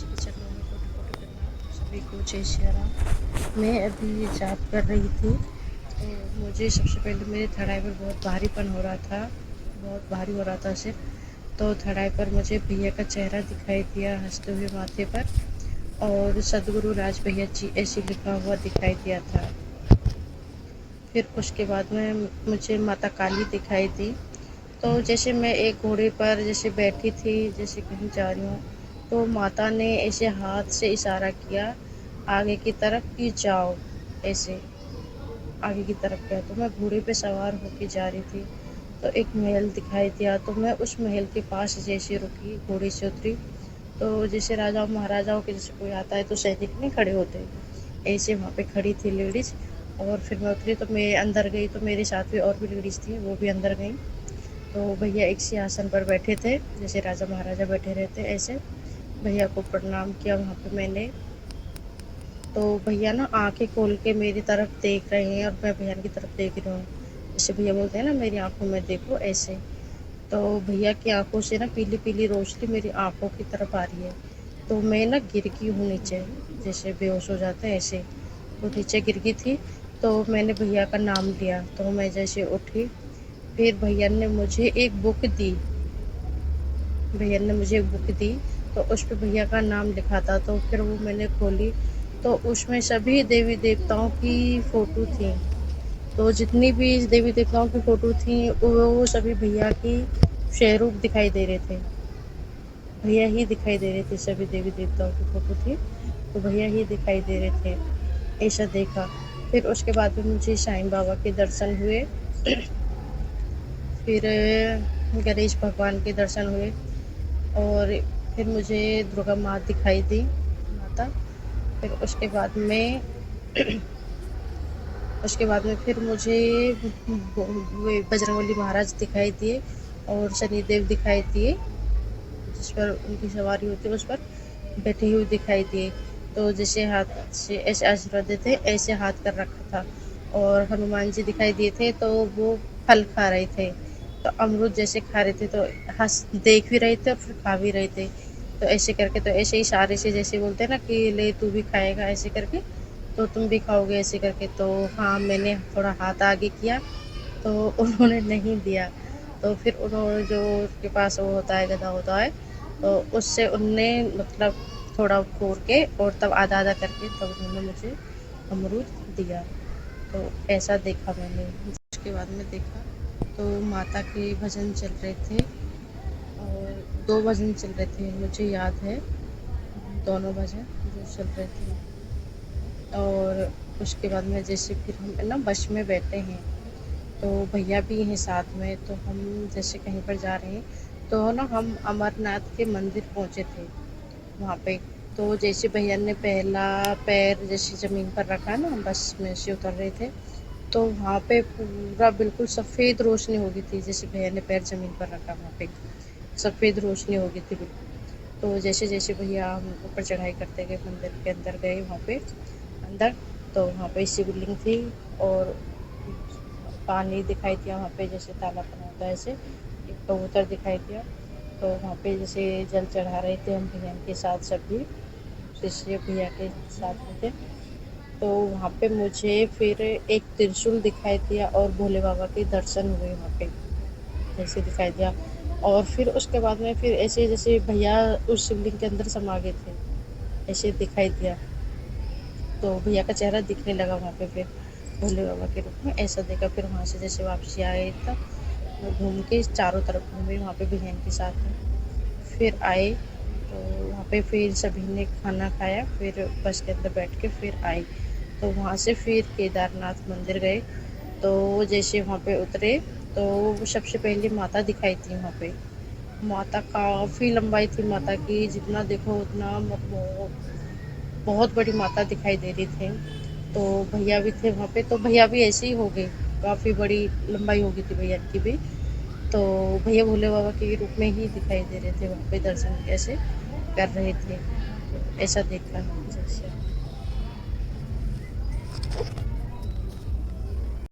सभी चरणों में कोटि-कोटि प्रणाम। सभी को जय श्री राम। मैं अभी जाप कर रही थी, तो मुझे सबसे पहले मेरे थड़ाई पर बहुत भारीपन हो रहा था, बहुत भारी हो रहा था सिर। तो थड़ाई पर मुझे भैया का चेहरा दिखाई दिया हँसते हुए माथे पर, और सद्गुरु राज भैया जी ऐसे लिखा हुआ दिखाई दिया था। फिर उसके बाद में मुझे माता काली दिखाई दी। तो जैसे मैं एक घोड़े पर जैसे बैठी थी, जैसे कहीं जा रही हूँ, तो माता ने ऐसे हाथ से इशारा किया आगे की तरफ कि जाओ, ऐसे आगे की तरफ गया। तो मैं घोड़े पे सवार होके जा रही थी, तो एक महल दिखाई दिया। तो मैं उस महल के पास जैसे रुकी, घोड़े से उतरी, तो जैसे राजाओं महाराजाओं के जैसे कोई आता है तो सैनिक नहीं खड़े होते, ऐसे वहाँ पे खड़ी थी लेडीज़। और फिर मैं उतरी तो मैं अंदर गई, तो मेरे साथ भी और भी लेडीज़ थी, वो भी अंदर गई। तो भैया एक सिंहासन पर बैठे थे, जैसे राजा महाराजा बैठे रहते ऐसे। भैया को प्रणाम किया वहाँ पे मैंने। तो भैया ना आंखें खोल के मेरी तरफ देख रहे हैं, और मैं भैया की तरफ देख रही हूँ। जैसे भैया बोलते हैं ना, मेरी आंखों में देखो, ऐसे। तो भैया की आंखों से ना पीली पीली रोशनी मेरी आंखों की तरफ आ रही है। तो मैं ना गिर गई हूँ नीचे, जैसे बेहोश हो जाते हैं ऐसे। तो नीचे गिर गई थी। तो मैंने भैया का नाम लिया, तो मैं जैसे उठी, फिर भैया ने मुझे एक बुक दी। भैया ने मुझे एक बुक दी, तो उस पे भैया का नाम लिखा था। तो फिर वो मैंने खोली, तो उसमें सभी देवी देवताओं की फ़ोटो थी। तो जितनी भी देवी देवताओं की फ़ोटो थी, वो सभी भैया की स्वरूप दिखाई दे रहे थे। भैया ही दिखाई दे रहे थे, सभी देवी देवताओं की फ़ोटो थी, तो भैया ही दिखाई दे रहे थे। ऐसा देखा। फिर उसके बाद में मुझे साईं बाबा के दर्शन हुए। फिर गणेश भगवान के दर्शन हुए, और फिर मुझे दुर्गा माँ दिखाई दी, माता। फिर उसके बाद में फिर मुझे वे बजरंगबली महाराज दिखाई दिए, और शनिदेव दिखाई दिए, जिस पर उनकी सवारी होती है उस पर बैठे हुए दिखाई दिए। तो जैसे हाथ से ऐसे आशीर्वाद देते हैं, ऐसे हाथ कर रखा था। और हनुमान जी दिखाई दिए थे, तो वो फल खा रहे थे, तो अमरूद जैसे खा रहे थे, तो हंस देख भी रहे थे और फिर खा भी रहे थे। तो ऐसे करके, तो ऐसे इशारे से जैसे बोलते हैं ना कि ले तू भी खाएगा, ऐसे करके, तो तुम भी खाओगे, ऐसे करके। तो हाँ, मैंने थोड़ा हाथ आगे किया, तो उन्होंने नहीं दिया। तो फिर उन्होंने जो उनके पास वो होता है, गधा होता है, तो उससे उनने मतलब थोड़ा फोड़ के, और तब आधा आधा करके, तब उन्होंने मुझे अमरूद दिया। तो ऐसा देखा मैंने। उसके बाद में देखा, तो माता के भजन चल रहे थे, और 2 भजन चल रहे थे, मुझे याद है, दोनों भजन जो चल रहे थे। और उसके बाद में जैसे फिर हम ना बस में बैठे हैं, तो भैया भी हैं साथ में, तो हम जैसे कहीं पर जा रहे हैं, तो ना हम अमरनाथ के मंदिर पहुँचे थे वहाँ पे। तो जैसे भैया ने पहला पैर जैसे ज़मीन पर रखा ना, बस में से उतर रहे थे, तो वहाँ पे पूरा बिल्कुल सफ़ेद रोशनी हो गई थी। जैसे भैया ने पैर ज़मीन पर रखा, वहाँ पे सफ़ेद रोशनी हो गई थी बिल्कुल। तो जैसे-जैसे भैया हम ऊपर चढ़ाई करते गए, मंदिर के अंदर गए वहाँ पे अंदर, तो वहाँ पे शिवलिंग थी, और पानी दिखाई दिया वहाँ पे, जैसे तालाब बना होता है ऐसे। एक कबूतर दिखाई दिया। तो वहाँ पे जैसे जल चढ़ा रहे थे हम भैया के साथ, सभी शिष्य भैया के साथ में थे। तो वहाँ पे मुझे फिर एक त्रिशूल दिखाई दिया, और भोले बाबा के दर्शन हुए वहाँ पे, जैसे दिखाई दिया। और फिर उसके बाद में फिर ऐसे जैसे भैया उस शिवलिंग के अंदर समा गए थे, ऐसे दिखाई दिया। तो भैया का चेहरा दिखने लगा वहाँ पे फिर भोले बाबा के रूप में, ऐसा देखा। फिर वहाँ से जैसे वापसी आए, तब मैं घूम के चारों तरफ घूमी वहाँ पे बहन के साथ में। फिर आए, तो वहाँ पे फिर सभी ने खाना खाया, फिर बस के अंदर बैठ के फिर आए। तो वहाँ से फिर केदारनाथ मंदिर गए। तो जैसे वहाँ पे उतरे, तो सबसे पहले माता दिखाई थी वहाँ पे। माता काफ़ी लंबाई थी माता की, जितना देखो उतना, मतलब बहुत बड़ी माता दिखाई दे रही थी। तो भैया भी थे वहाँ पे, तो भैया भी ऐसे ही हो गए, काफ़ी बड़ी लंबाई हो गई थी भैया की भी। तो भैया भोले बाबा के रूप में ही दिखाई दे रहे थे वहाँ पे, दर्शन ऐसे कर रहे थे। तो ऐसा देखा जैसे।